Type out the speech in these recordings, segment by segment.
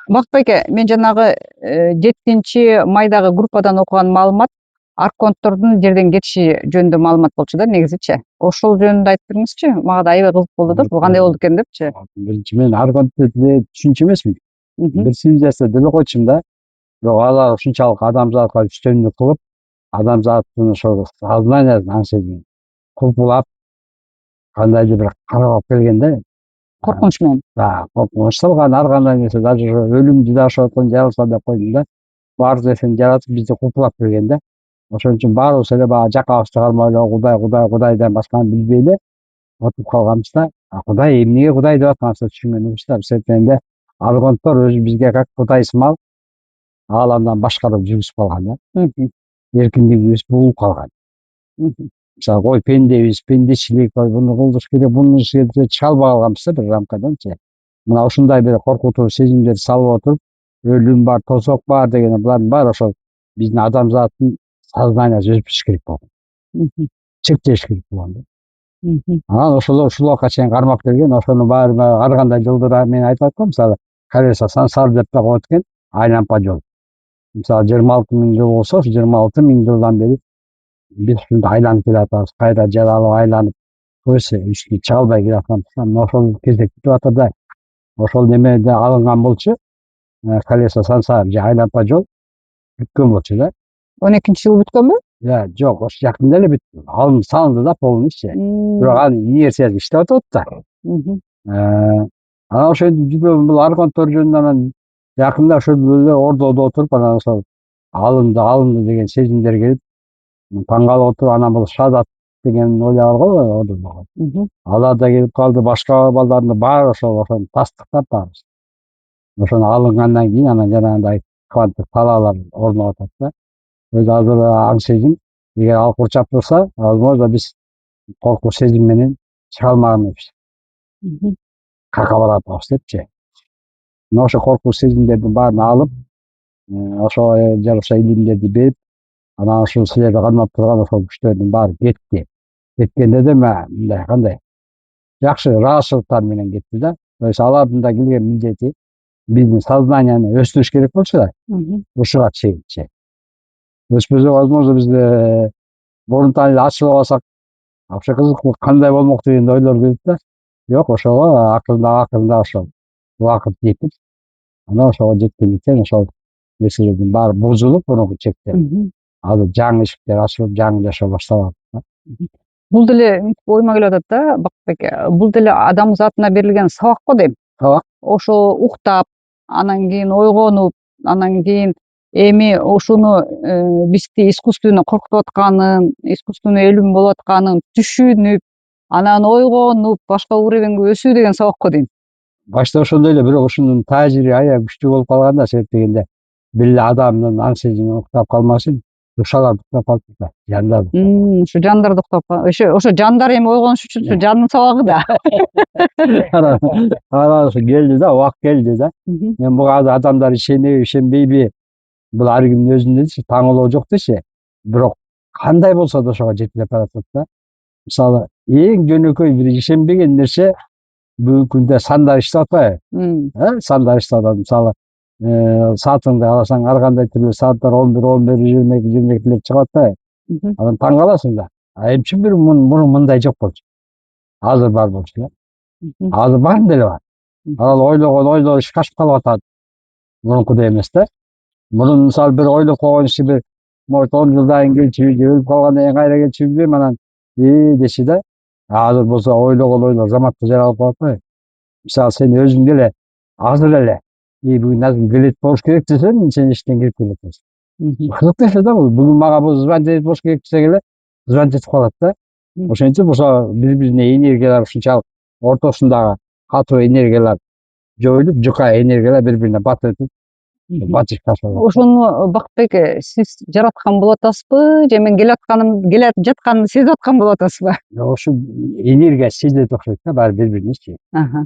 Бакыт байке, мен жанагы 7 майдагы группадан окуган маалымат арконттордун жерден кетиши жөнүндө маалымат болчу да негизичи. Ошол жөнүндө айтып бериңизчи. Мага да аябай кызык болду да, бул кандай болду экен депчи. Биринчи мен аргонтты түшүнчү эмесмин. Бир цивилизация деле койчумун да. Бирок алар ушунчалык адамзатка үстөмдүк кылып, адамзаттын ошол сознаниясын аңсызын кулпулап, кандайдыр бир карап келген да. Коркунуч менен. Коркунуч салган, ар кандай нерсе, даже өлүмдү да ошондон жаралса деп койдум да. Баардык нерсени жаратып бизди кулпулап келген да. Ошон үчүн баарыбыз эле баягы жакабызды кармай эле Кудайдан башканы билбей эле отуруп калганбыз да. Кудай эмнеге Кудай деп атканыбызды түшүнбөй элебиз да. Себебинде аргонттор өзү бизге как Кудай сымал ааламдан башкарып жүргүзүп калган да. Эркиндигибиз бугулуп калган. Мисалы кой пендебиз, пендечилик, буну кылдыш керек, буну чыга албай калганбыз да бир рамкаданчы. Мына ушундай бир коркутуу сезимдерди салып отуруп, өлүм бар, тосок бар деген булардын баары ошол биздин адамзаттын сознаниясын өзгөртүш керек болгон. Чектеш керек болгон да. Анан ошол ушуларга чейин кармап келген, ошонун баарына ар кандай жолдор мен айтып аткам, мисалы колесо сансар деп да коет экен, айлампа жол. Мисалы 26 000 жыл болсо, 26 000 жылдан бери биз ушунда айланып келатабыз, кайра жаралып айланып, көбүсү үстүнө чыга албай келатканбыз. Мына ошол кезде бүтүп атат да. Ошол немеде алынган болчу, колесо сансар же айлампа жол бүткөн болчу да. 12-жылы бүткөнбү? Жок, ошо жакында эле бүттү. Алынып салынды да полностью. Бирок анын инерциясы иштеп атат да. Анан ошентип жүргөн бул аргонттор жөнүндө анан жакында ошол эле ордодо отуруп анан ошол алынды деген сезимдер келип, таң калып отуруп, анан бул шаадат деген ойлогон го ордодо. Алар да келип калды, башка балдардын баары ошону тастыктап баарыбыз. Ошону алынгандан кийин анан жанагындай кванттык талаалар орноп атат да. Өзү азыр аң сезим, эгер ал курчап турса, возможно биз коркуу сезим менен чыга алмаган эмеспиз. Кака баратабыз депчи. Мына ошо коркуу сезимдердин баарын алып, ошо жараша илимдерди берип, анан ушул силерди кармап турган ошол күчтөрдүн баары кетти. Кеткенде да мындай кандай жакшы ыраазычылыктар менен кетти да. То есть алардын да келген милдети биздин сознанияны өстүрүш керек болчу да. Ушуга чейинчи. Өспөсө, возможно, биз мурунтан эле ачылып алсак, вообще кызыктуу кандай болмок деген ойлор келет да. Жок, ошого акырында ошол убакыт жетип, анан ошого жеткендиктен ошол нерселердин баары бузулуп, мурунку чектер. Азыр жаңы ишиктер ачылып, жаңы жашоо башталып атат. Бул деле оюма келип атат да, Бакыт байке. Бул деле адамзатына берилген сабак го дейм. Сабак. Ошо уктап, анан кийин ойгонуп, анан кийин эми ушуну бизди искусственно коркутуп атканын, искусственный өлүм болуп атканын түшүнүп, анан ойгонуп, башка уровеньге өсүү деген сабак го дейм. Башта ошондой эле, бирок ушунун таасири аябай күчтүү болуп калган да, себеп дегенде бир эле адамдын аң сезими уктап калмасын, душалар уктап калып да, жандар. Ушу жандар уктап ошо жандар эми ойгонуш үчүн ушу жандын сабагы да. Анан ошо келди да, убакыт келди да. Мен буга азыр адамдар ишениби, ишенбейби, бул ар кимдин өзүндө таңылоо жок дечи. Бирок кандай болсо да ошого жетелеп баратат да. Мисалы, эң жөнөкөй бир ишенбеген нерсе бүгүнкү күндө сандар иштеп атпайбы? Сандар иштеп атат. Мисалы, саатыңды алсаң, ар кандай түрлүү сааттар 11, 11, 22, 22 чыгып атпайбы? Анан таң каласың да. Эмче мурун мындай жок болчу? Азыр бар болчу да. Азыр баарын деле бар. Ал ойлогон ойлор ишке ашып калып атат. Мурункудай эмес да. Мурун мисалы бир ойлоп койгон иши бир может 10 жылдан кийин келчү, же өлүп калгандан кийин кайра келчү билбейм, анан дечи да. Азыр болсо ойлогон ойлор заматта жаралып калып атпайбы? Мисалы, сен өзүң деле азыр эле бүгүн азыр билет болуш керек десең, сен иштен кирип келип атасың. Кызык нерсе да бул. Бүгүн мага бул звонить болуш керек десек эле звонить этип калат да. Ошентип ошо бири-бирине энергиялар ушунчалык ортосундагы катуу энергиялар жоюлуп, жука энергиялар бири-бирине бат этип, батышка ашат. Ошону Бакыт байке, сиз жараткан болуп атасызбы, же мен келе жатканымды сезип аткан болуп атасызбы? Ошо энергия сезилет окшойт да, баары бири-биринечи.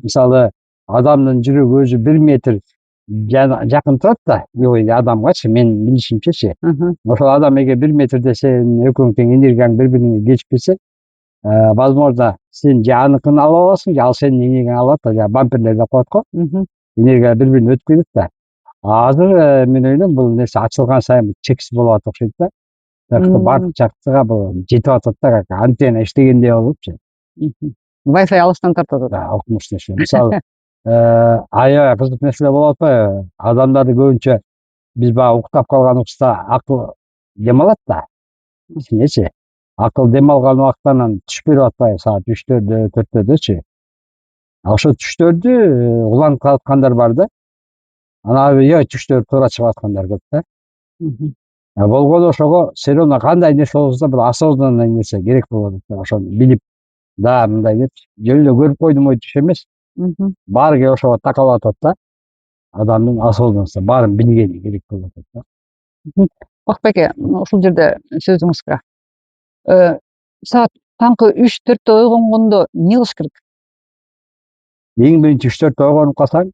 Мисалы, адамдын жүрөгү өзү 1 метр жакын турат да, адамгачы, менин билишимчечи. Ошол адам эгер 1 метрде сен экөөң тең энергияң бири-бирине кечип кетсе, возможно, сен же аныкын алып аласың, же ал сенин энергияңды алып алат да, бамперлер деп коет го. Энергия бири-бирине өтүп кетет да. азыр мен ойлойм бул нерсе ачылган сайын чексиз болуп атат окшойт да. Биякта бардык жактыга бул жетип атат да, как антенна иштегендей болупчу. Wi-Fi алыстан тартып атат. Да, укмуш нерсе. Мисалы, аябай кызык нерселер болуп атпайбы? Адамдарды көбүнчө биз баягы уктап калган учурда акыл дем алат да. Сенечи? Акыл дем алган убакта анан түш берип атпайбы саат 3-төрдө, 4-дөчү? Ошо түштөрдү уланып калаткандар бар да. Анан аябай түштөр туура чыгып аткандар көп да. Болгону ошого все равно кандай нерсе болсо да бул осознанный нерсе керек болуп атат да. Ошону билип, да, мындай деп жөн эле көрүп койдум ой түш эмес. Баары келип ошого такалып атат да. Адамдын осознанности баарын билгени керек болуп атат да. Бакытбек ушул жерде сөзүңүзгө саат таңкы 3-4 ойгонгондо эмне кылыш керек? Эң биринчи 3-4 ойгонуп калсаң,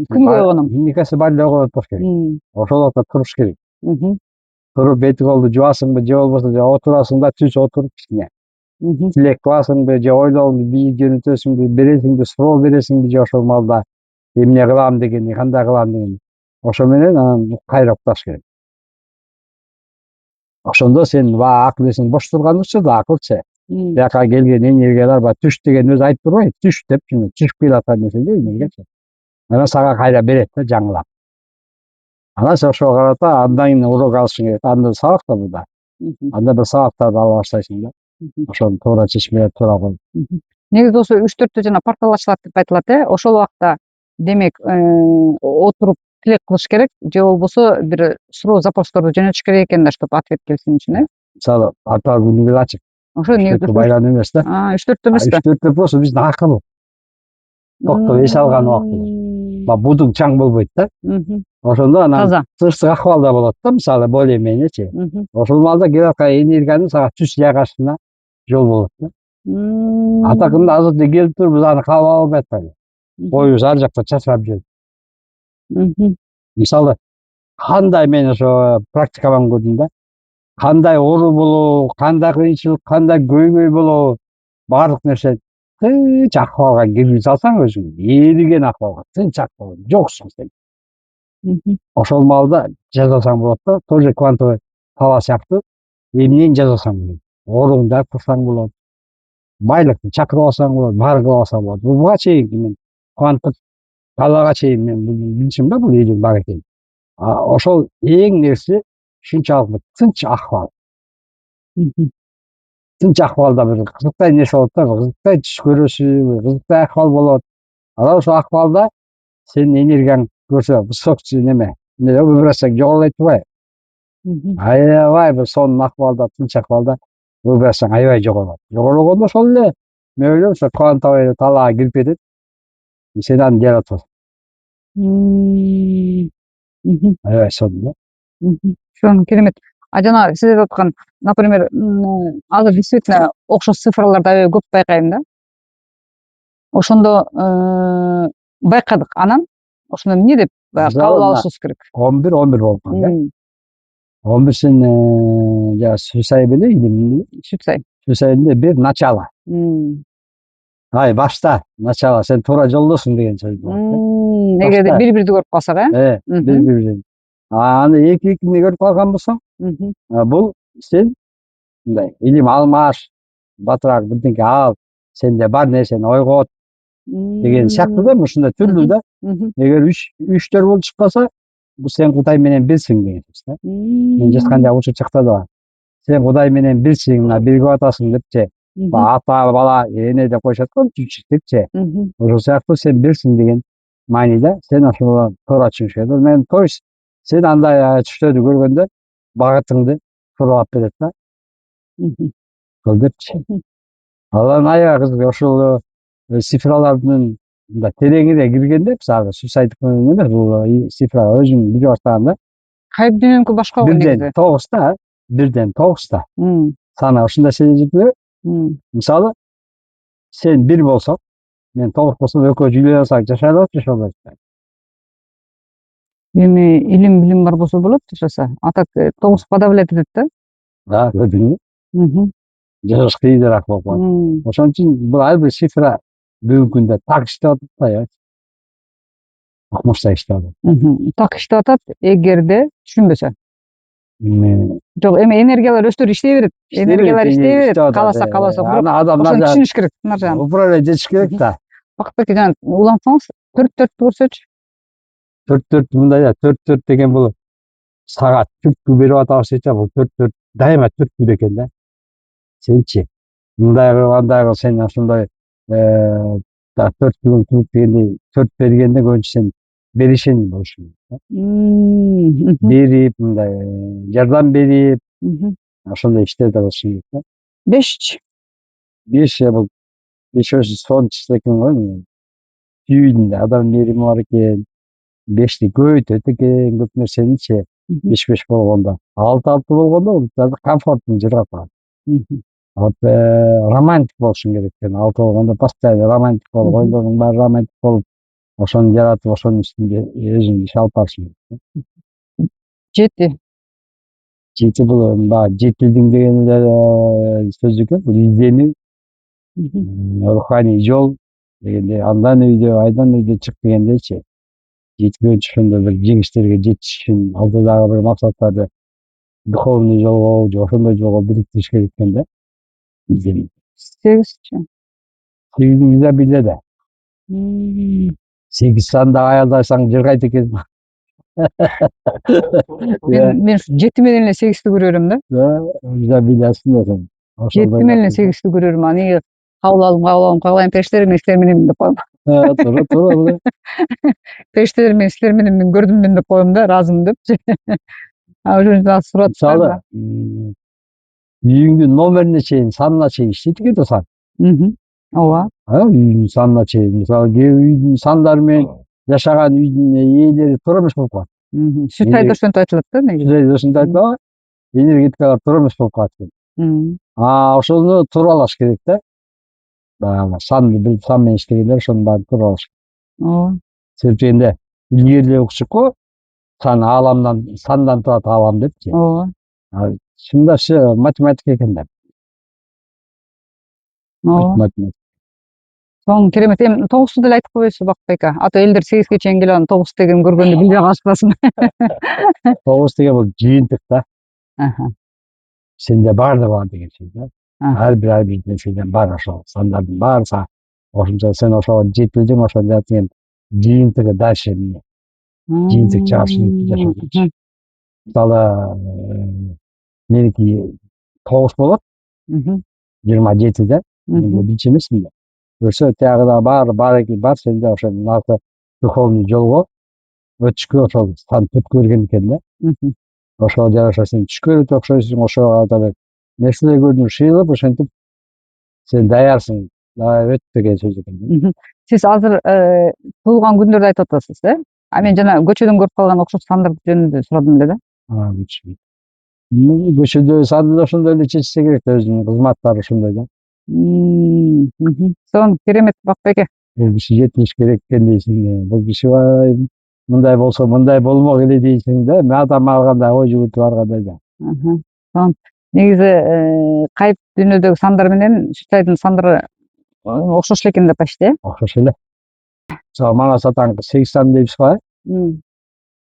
Күнгө ойгоном. никасы бар эле ойгонуп болуш керек. Ошол убакта туруш керек. Туруп бети колду жуасыңбы, же болбосо же отурасың да түз отуруп кичине. Тилек кыласыңбы, же ойлооңду бийип жөнөтөсүңбү, бересиңби, суроо бересиңби, же ошол маалда эмне кылам дегени, кандай кылам дегени. Ошо менен анан кайра укташ керек. Ошондо сен баягы акыл эсиң бош турган учурда акылчы. Бияка келген энергиялар баягы түш деген өзү айтып турбайбы? Түш депчи, түшүп келаткан нерсе да энергиячы. Анан сага кайра берет да жаңылап. Анан сен ошого карата андан кийин урок алышың керек. Анда сабак да буда. Анда бир сабактарды ала баштайсың да. Ошону туура чечмелер туура коюп. Негизи ошо 3-4тө жана парталар ачылат деп айтылат. Ошол убакта демек отуруп тилек кылыш керек, же болбосо бир суроо запросторду жөнөтүш керек экен да, чтобы ответ келсин үчүн, Мисалы, портал күнү бери ачык. Ошо негизи байлануу эмес да. 3-4тө эмес да. 3-4 просто биздин акыл. Токтоп эс алган убактыбыз. Баягы будуң чаң болбойт да. Ошондо анан Таза. тынчтык акыбалда болот да, мисалы, более менечи. Ошол маалда келаткан энергияны сага түз жайгашына жол болот да. Атакында азыр деле келип туруп биз аны кабыл албай атпайбы? Коюбуз ар жакта чачырап жүрөт. Мисалы, кандай мен ошо практикаман көрдүм да. Кандай оору болобу, кандай кыйынчылык, кандай көйгөй болобу, баардык нерсе тынч акыбалга киргизе салсаң өзүң, ээриген акыбалга, тынч акыбал, жоксуң сен. Ошол маалда жазасаң болот да, тоже квантовый таба сыяктуу эмнени жазасаң болот. Ооруңду алып кырсаң болот. Байлыкты чакырып алсаң болот, баарын кылып алсаң болот. Буга чейинки мен кванттык талаага чейин мен билчүмүн да бул илим бар экенин. Ошол эң нерсе ушунчалык тынч акыбал. Тынч акыбалда бир кызыктай нерсе болот да, кызыктай түш көрөсүң, кызыктай акыбал болот. Анан ошол акыбалда сенин энергияң көрсө высокий неме, вибрацияң жоголбой турбайбы? Аябай бир сонун акыбалда, тынч акыбалда вибрацияң аябай жогорот. Жогоргондо ошол эле мен ойлойм ошо квантовый талаага кирип кетет. Сен аны жаратып атасың. Аябай сонун да. Ошону керемет. Жана сиз айтып аткан, например, азыр действительно окшош цифрларды аябай көп байкайм да. Ошондо байкадык. Анан ошондо эмне деп кабыл алышыбыз керек? 11 болуп калды да. 11 сен жана Сюсай беле илимин. Сюсайдын бир начало. Ай башта начало, сен туура жолдосуң деген сөз болот. Эгерде бири-бирди көрүп калсак, бири-бирин. Аны эки-экине көрүп калган болсоң, бул сен мындай илим алмаш, батыраак бирдеңке ал, сенде бар нерсени ойгот деген сыяктуу да, ушундай түрлүү да. Эгер 3-4 болуп чыгып калса, бул сен Кудай менен бирсиң деген сөз да. Мен жазган учур чыкта да бар. Сен Кудай менен бирсиң, мына биригип атасың депчи. Ата, бала, эне деп коюшат го жүчүктүкчү. Ошол сыяктуу сен бирсиң деген мааниде сен ошону туура түшүнүш керек. Мен то есть сен андай түштөрдү көргөндө багытыңды тууралап берет да. Ошол депчи. Анан аябай кызык ошол цифралардын мындай тереңине киргенде, мисалы Сюсайдыкы эмес, бул цифра өзүм биле баштаганда кайып дүйнөнүкү башка го негизи. 1ден 9та саны ушундай сезилип, мисалы сен 1 болсоң, мен 9 болсом, экөөбүз үйлөнө алсак жашай алабызбы, жашай албайбызбы? Эми илим билим бар болсо болот жашаса. А так 9 подавлять этет да. Да, көрдүңбү? Жашаш кыйыныраак болуп калат. Ошон үчүн бул ар бир цифра бүгүнкү күндө так иштеп атат да. укмушта иштеп. Так иштеп атат, эгерде түшүнбөсө. Жок, эми энергиялар өздөрү иштей берет. Энергиялар иштей берет. Кааласа каалбаса, бирок Аны адамдар ошону түшүнүш керек нарсаны. управлять этиш керек да. Бакытбек жана улантсаңыз, 4-4 көрсөчү. 4-4 мындай да 4-4 деген бул саат түрткү берип атабыз эче, бул 4-4 дайыма түрткүдө экен да. Сенчи мындай кылып андай кылып сен ошондой 4 күн түрк дегенде 4 бергенде көбүнчө сен беришен болушуң керек. Берип мындай жардам берип ошондой иштерди кылышың керек да. 5. 5 бул 5 өзү сонун чечет экен го. Түйүндө адам мерими бар экен. 5ти көбөйтөт экен көп нерсеничи. 5-5 болгондо. 6-6 болгондо бул комфорттуу жыргап калат. Вот романтик болушуң керек экен. 6 болгондо постоянно романтик болуп, ойлоруң баары романтик болуп, ошону жаратып, ошонун үстүндө өзүң иш алып барышың керек. 7. 7 бул баягы жетилдиң деген сөз экен. Бул изденүү, руханий жол дегенде андан үйдө, айдан үйдө чык дегендейчи. Жеткенче ошондой бир жеңиштерге жетиш үчүн алдыдагы бир максаттарды духовный жолго же ошондой жолго бириктириш керек экен да. 8-чи. 8 изобилияда. 8 санда аялдасаң жыргайт экен. Мен 7 менен эле 8-ти көрөрүм да. Изобилиясында сен. 7 менен эле 8-ти көрөрүм. Аны кабыл алам, периштелер силер менен деп коем. Туура. Периштелер менен силер менен мен көрдүм деп коем да, ыраазымын деп. Ошон үчүн сурат. Мисалы, үйүңдүн номерине чейин, санына чейин иштейт экен да сан. Ооба. Үйдүн санына чейин. Мисалы, кээ үйдүн сандары менен жашаган үйдүн ээлери туура эмес болуп калат. Сүт айдош ошентип айтылат да негизи. Ошентип айтпайбы? Энергетикалар туура эмес болуп калат экен. Ошону тууралаш керек да. Баягы сан менен иштегенде ошонун баарын тууралаш керек. Ооба. Себеп дегенде илгери эле укчук го сан ааламдан, сандан турат аалам депчи. Ооба. Чынында все математика экен да. Ооба. Соң керемет. Эми 9-ту деле айтып койбойсузбу Бакытбек ака? А то элдер 8-ге чейин келип анан 9 деген көргөндө билбей калышпасын. 9 деген бул жыйынтык да. Сенде баары бар деген сөз да. Ар бир нерседен бар ошол сандардын баары ошончо сен ошого жетилдиң, ошону деген жыйынтыгы дальше эмне? Жыйынтык жашоо. Мисалы, меники 9 болот. 27-де. Биринчи эмесмин да. Ошо тиягыда бар сенде ошо нарса духовный жолго өтүшкө ошол сан түрткү берген экен да. Ошого жараша сен түшкө өтүп окшойсуң, ошого аталып нерселер шыйылып, ошентип сен даярсың. Давай өт деген сөз экен. Сиз азыр туулган күндөрдү айтып атасыз, А мен жана көчөдөн көрүп калган окшош сандар жөнүндө сурадым эле да. Көчөдө санды ошондой эле чечсе керек да, өзүнүн кызматтары ошондой да. Сонун, керемет Бакытбек. Бул киши жетилиш керек экен дейсиң. Бул киши мындай болсо мындай болмок эле дейсиң да. Мен адам алгандай ой жүгүртүп аргандай да. Сонун. Негизи кайып дүйнөдөгү сандар менен Сүтайдын сандары окшош экен да почти. Окшош эле. Мисалы мага сатаңкы 8 сан дейбизби?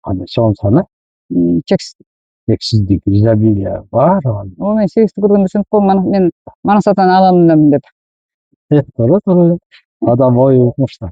Кандай сонун саны? Чексиздик, изобилие бар. Мен 8-ти көргөндө ошентип коем, мен Манасатан ааламындамын деп. Туура. Адам ою укмуш да.